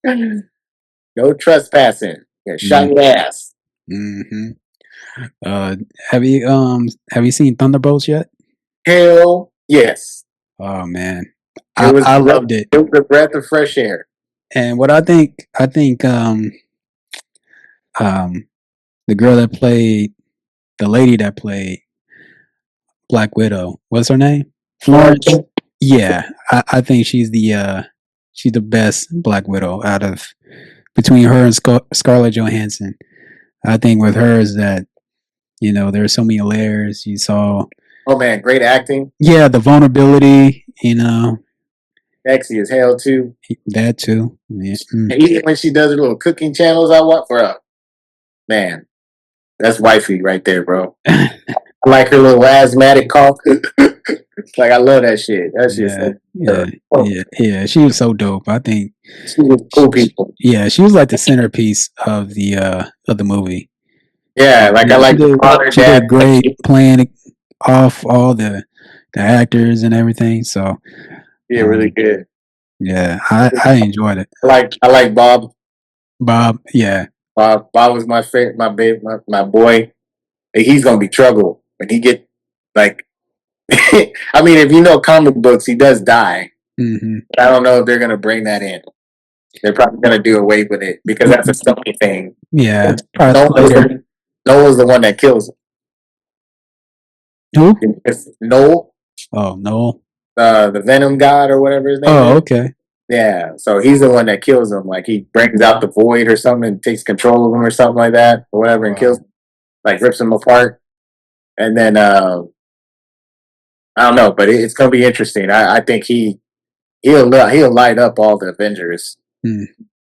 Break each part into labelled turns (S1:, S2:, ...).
S1: No trespassing. Yeah, shot
S2: Mm,
S1: your ass.
S2: hmm Uh, have you seen Thunderbolts yet?
S1: Hell yes.
S2: Oh man,
S1: It was
S2: I loved it.
S1: it was a breath of fresh air.
S2: And what I think um the girl that played the lady that played Black Widow, what's her name?
S1: Florence.
S2: Florence. Yeah, I think she's the best Black Widow out of between her and Scarlett Johansson. I think with her is that there are so many layers. You saw,
S1: Oh man, great acting.
S2: yeah, the vulnerability.
S1: Sexy as hell too.
S2: That too. Yeah. Mm.
S1: And even when she does her little cooking channels, I want for her. Man, that's wifey right there, bro. I like her little asthmatic cough. Like I love that shit. That shit's
S2: Yeah,
S1: so
S2: yeah, yeah, yeah. She was so dope. I think,
S1: she was cool people.
S2: yeah, she was like the centerpiece of the movie.
S1: Yeah, like I
S2: Yeah,
S1: like the father
S2: she
S1: dad.
S2: did great playing off all the actors and everything. So,
S1: Yeah, really
S2: um,
S1: good.
S2: yeah, I enjoyed it.
S1: I like Bob.
S2: Bob, yeah,
S1: Bob was my favorite, my baby, my boy. He's gonna be trouble when he get like. I mean, if you know comic books, he does die.
S2: hmm
S1: But I don't know if they're gonna bring that in. They're probably gonna do away with it because that's a Sony thing.
S2: yeah. Probably
S1: Nolan's
S2: later.
S1: Nolan's the one that kills
S2: Who?
S1: him. It's Noel,
S2: Oh no.
S1: the Venom God or whatever his name
S2: Oh
S1: is.
S2: okay.
S1: Yeah, so he's the one that kills him. Like he brings out the void or something, and takes control of him or something like that, or whatever, and kills
S2: Wow.
S1: him, like rips him apart. And then I don't know, but it's gonna be interesting. I think he'll light up all the Avengers.
S2: Hmm.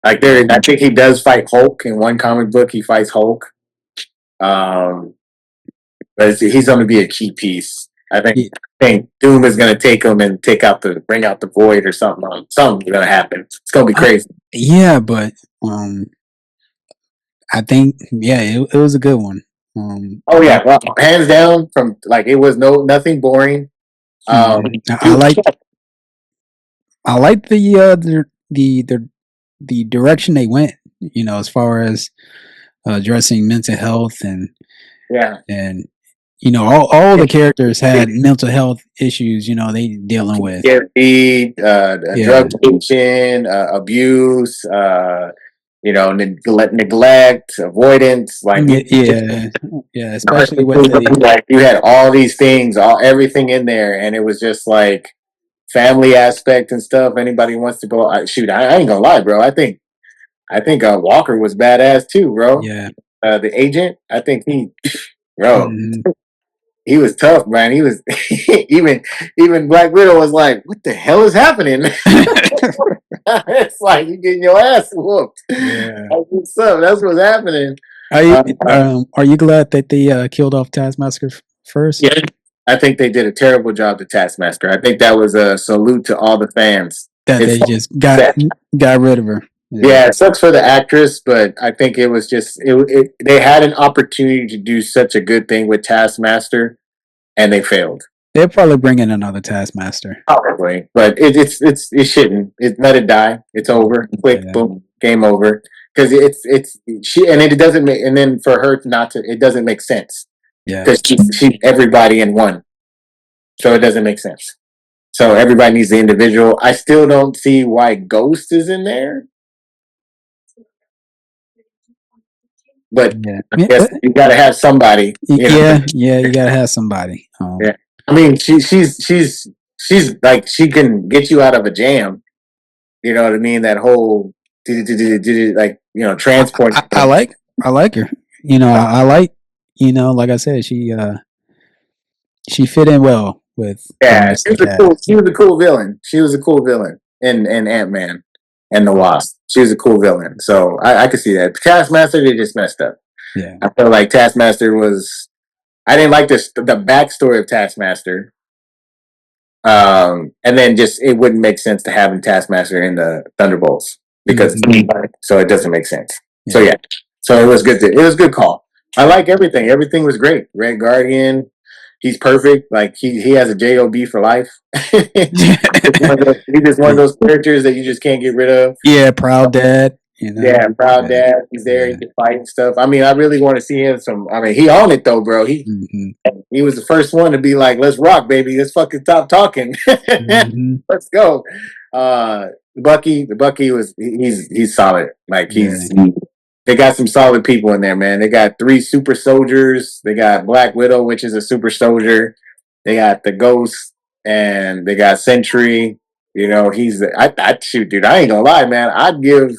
S1: Like there, I think he does fight Hulk in one comic book. He fights Hulk, um, but he's going to be a key piece.
S2: Yeah,
S1: I think Doom is going to take him and bring out the void or something. Something's going to happen. It's going to be
S2: I,
S1: crazy.
S2: yeah, but I think yeah, it was a good one.
S1: Oh yeah, well, hands down. From like it was nothing boring.
S2: I
S1: Dude,
S2: like the direction they went. As far as addressing mental health
S1: yeah,
S2: and all the characters had mental health issues. They dealing with.
S1: PTSD,
S2: Yeah,
S1: drug addiction, abuse, neglect, avoidance. Like
S2: yeah, yeah, yeah. Especially with the
S1: like you had all these things, everything in there, and it was just like family aspect and stuff. Anybody wants to go? Shoot, I ain't gonna lie, bro. I think Walker was badass too, bro.
S2: yeah.
S1: The agent, I think bro,
S2: Mhm.
S1: he was tough, man. He was even Black Widow was like, "What the hell is happening?" It's like you getting your ass whooped.
S2: Yeah.
S1: Like, what's up? That's what's happening.
S2: Are you
S1: Um,
S2: are you glad that they killed off Taskmaster first?
S1: yeah, I think they did a terrible job to Taskmaster. I think that was a salute to all the fans.
S2: That
S1: It's
S2: they just got rid of her. Yeah.
S1: yeah, it sucks for the actress, but I think it was just they had an opportunity to do such a good thing with Taskmaster, and they failed.
S2: They'll probably bring in another Taskmaster.
S1: Probably, but it shouldn't. Let it die. It's over. Quick,
S2: Yeah.
S1: boom, game over. Because she and it doesn't make and then for her not to it doesn't make sense
S2: Yeah.
S1: because she's everybody in one, so it doesn't make sense. So everybody needs the individual. I still don't see why Ghost is in there, but
S2: Yeah.
S1: I guess you got to have somebody.
S2: Yeah. Yeah. You gotta have somebody.
S1: Yeah. I mean, she's like she can get you out of a jam. You know what I mean? That whole like transport.
S2: I like her. I like. Like I said, she fit in well with the
S1: Yeah,
S2: rest of the cast.
S1: she was a cool villain. She was a cool villain in Ant-Man and the Wasp. She was a cool villain. So I could see that. Taskmaster, they just messed up.
S2: Yeah.
S1: I feel like Taskmaster was. I didn't like the backstory of Taskmaster. And then just it wouldn't make sense to have him Taskmaster in the Thunderbolts because so it doesn't make sense.
S2: Yeah.
S1: So yeah, so it was good. It was a good call. I like everything. Everything was great. Red Guardian. he's perfect. Like he has a job for life. He's just one of those characters that you just can't get rid of.
S2: Yeah, proud dad. You know.
S1: Yeah, proud
S2: Yeah.
S1: dad. He's there.
S2: Yeah.
S1: He can fight and stuff. I mean, I really want to see him. I mean, he on it though, bro. He was the first one to be like, "Let's rock, baby. Let's fucking stop talking. Let's go." The Bucky he's solid. Like they got some solid people in there, man. They got 3 super soldiers. They got Black Widow, which is a super soldier. They got the Ghost, and they got Sentry. You know, I shoot, dude. I ain't gonna lie, man. I'd give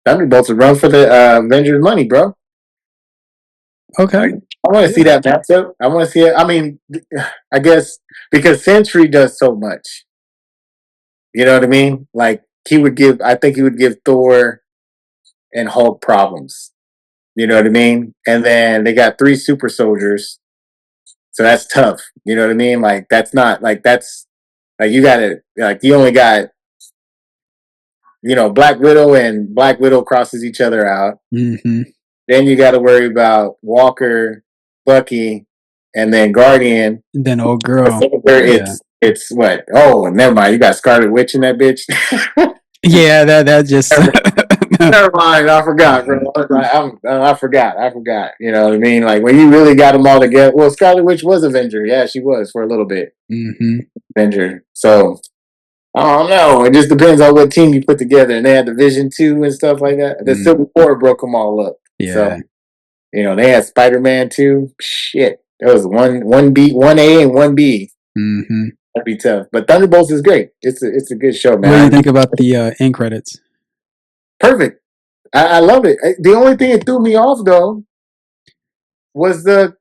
S1: Thunderbolts a run for the Avengers money, bro.
S2: Okay.
S1: I want to see that matchup. I want to see it. I mean, I guess because Sentry does so much. You know what I mean? Like I think he would give Thor and Hulk problems. You know what I mean? And then they got 3 super soldiers. So that's tough. You know what I mean? Like that's not like that's like you got to like you only got Black Widow and Black Widow crosses each other out.
S2: Mm-hmm.
S1: Then you got to worry about Walker, Bucky, and then Guardian.
S2: And then old girl.
S1: It's what? Oh, never mind. You got Scarlet Witch in that bitch.
S2: Yeah, that just.
S1: Never mind. I forgot, bro. I forgot. You know what I mean? Like when you really got them all together. Well, Scarlet Witch was Avenger. Yeah, she was for a little bit.
S2: Mm-hmm.
S1: Avenger. So I don't know. It just depends on what team you put together. And they had the Vision 2 and stuff like that. The Civil War broke them all up.
S2: Yeah.
S1: So, they had Spider-Man 2. Shit. There was one B, 1A and 1B.
S2: Mm-hmm.
S1: That'd be tough. But Thunderbolts is great. It's a good show, man.
S2: What do you think about the end credits?
S1: Perfect. I love it. The only thing that threw me off, though, was the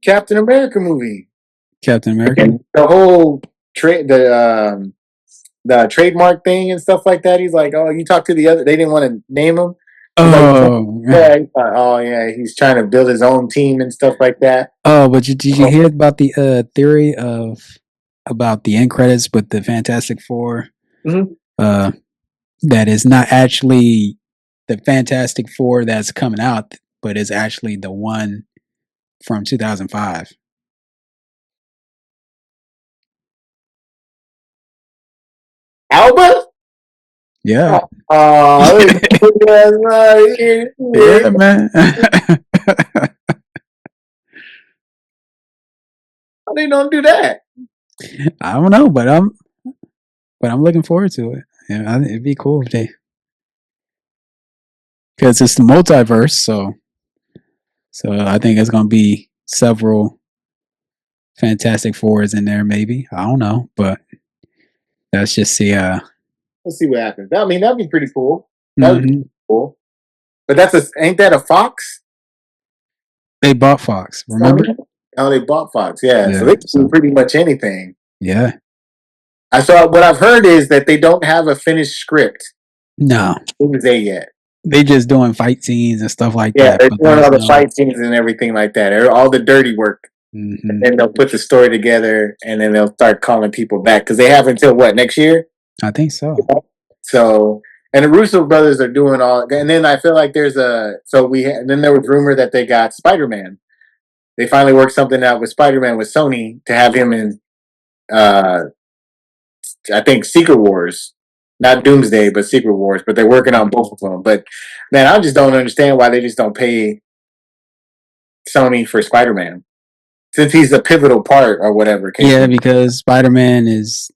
S1: Captain America movie.
S2: Captain America?
S1: And the whole the trademark thing and stuff like that. He's like, oh, you talked to the other. They didn't want to name him. Yeah. He's trying to build his own team and stuff like that.
S2: Oh, but did you hear about the theory about the end credits with the Fantastic Four?
S1: Mm-hmm.
S2: That is not actually the Fantastic Four that's coming out, but is actually the one from 2005.
S1: Alba?
S2: Yeah.
S1: Yeah,
S2: man.
S1: How they don't do that?
S2: I don't know, but I'm looking forward to it. Yeah, it'd be cool if they, because it's the multiverse, so I think it's gonna be several Fantastic Fours in there. Maybe, I don't know, but let's just see.
S1: Let's see what happens. I mean, that'd be pretty cool. That'd be cool. But ain't that a Fox?
S2: They bought Fox, remember?
S1: Oh, they bought Fox. Yeah, so they can do pretty much anything.
S2: Yeah.
S1: What I've heard is that they don't have a finished script.
S2: No.
S1: They yet.
S2: They just doing fight scenes and stuff like that.
S1: Yeah, they're doing all the fight scenes and everything like that. All the dirty work.
S2: Mm-hmm.
S1: And then they'll put the story together, and then they'll start calling people back because they have until what, next year?
S2: I think so.
S1: So, and the Russo brothers are doing all. And then I feel like then there was rumor that they got Spider-Man. They finally worked something out with Spider-Man with Sony to have him in. I think Secret Wars, not Doomsday, but Secret Wars. But they're working on both of them. But man, I just don't understand why they just don't pay Sony for Spider-Man, since he's a pivotal part or whatever.
S2: Yeah, because Spider-Man is,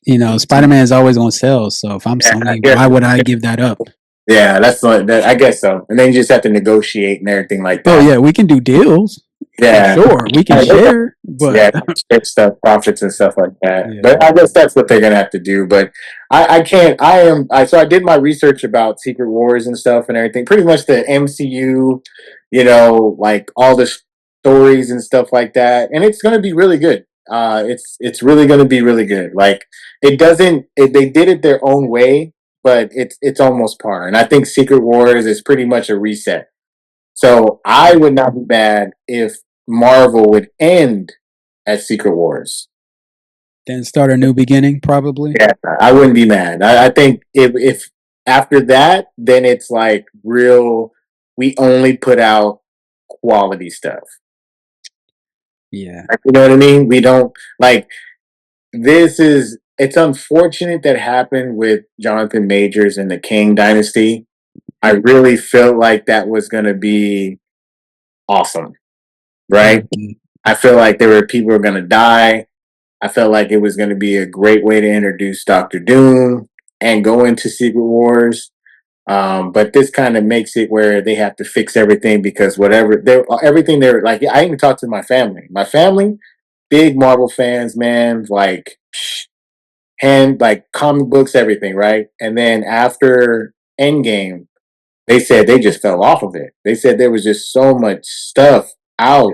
S2: Spider-Man is always going to sell. So if I'm Sony, why would I give that up?
S1: Yeah, I guess so. And then you just have to negotiate and everything like that.
S2: Oh yeah, we can do deals.
S1: Yeah,
S2: sure, we can share, but
S1: share stuff, profits and stuff like that. Yeah. But I guess that's what they're gonna have to do. But I can't. So I did my research about Secret Wars and stuff and everything. Pretty much the MCU, like all the stories and stuff like that. And it's gonna be really good. It's really gonna be really good. Like they did it their own way, but it's almost par. And I think Secret Wars is pretty much a reset. So I would not be mad if Marvel would end at Secret Wars.
S2: Then start a new beginning, probably.
S1: Yeah, I wouldn't be mad. I think if After that, then it's like real. We only put out quality stuff.
S2: Yeah.
S1: You know what I mean? We don't like this is it's unfortunate that happened with Jonathan Majors and the King Dynasty. I really felt like that was going to be awesome, right?
S2: Mhm.
S1: I feel like there were people who were going to die. I felt like it was going to be a great way to introduce Doctor Doom and go into Secret Wars. But this kind of makes it where they have to fix everything because whatever they're everything they're like. I even talked to my family. My family, big Marvel fans, man. Like and like comic books, everything, right? And then after Endgame, they said they just fell off of it. They said there was just so much stuff out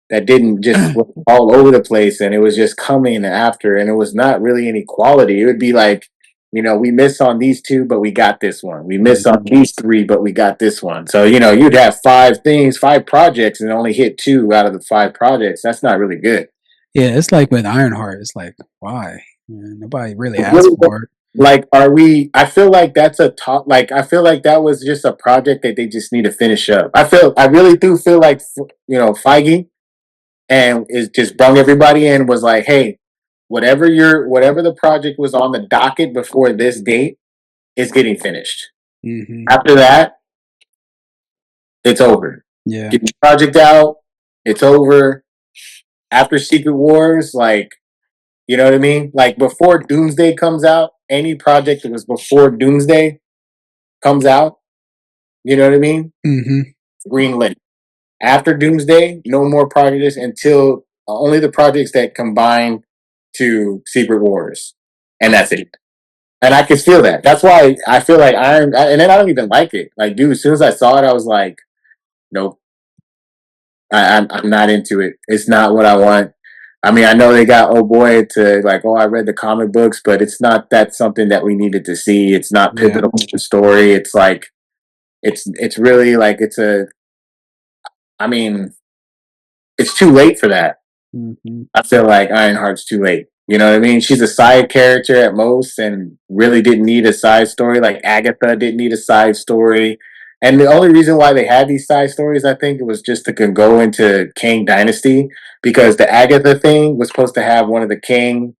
S1: that didn't just all over the place, and it was just coming after, and it was not really any quality. It would be like, we missed on these two, but we got this one. We missed on these three, but we got this one. So you'd have five projects, and only hit two out of the five projects. That's not really good.
S2: Yeah, it's like with Ironheart. It's like, why? Man, nobody really asked for it.
S1: Like, are we? I feel like that's a top. Like, I feel like that was just a project that they just need to finish up. I really do feel like Feige and is just brung everybody in. Was like, hey, whatever the project was on the docket before this date is getting finished.
S2: Mm-hmm.
S1: After that, it's over.
S2: Yeah.
S1: Get the project out. It's over. After Secret Wars, like, you know what I mean? Like before Doomsday comes out, any project that was before Doomsday comes out, you know what I mean?
S2: Mm-hmm.
S1: Greenlit. After Doomsday, no more projects until only the projects that combine to Secret Wars, and that's it. And I can feel that. That's why I feel like and then I don't even like it. Like, dude, as soon as I saw it, I was like, nope, I'm not into it. It's not what I want. I mean, I know they got oh boy to like, oh, I read the comic books, but it's not that something that we needed to see. It's not pivotal to the story. It's like, it's really like I mean, it's too late for that.
S2: Mm-hmm.
S1: I feel like Ironheart's too late. You know what I mean? She's a side character at most and really didn't need a side story. Like Agatha didn't need a side story. And the only reason why they had these side stories, I think, it was just to go into King Dynasty because the Agatha thing was supposed to have one of the King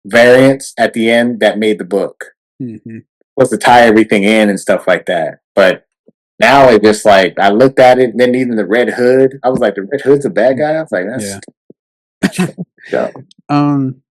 S1: variants at the end that made the book.
S2: Mm-hmm.
S1: Supposed to tie everything in and stuff like that. But now it just like, I looked at it and then even the Red Hood, I was like, the Red Hood's a bad guy? I was like, that's...
S2: Yeah.
S1: Yeah.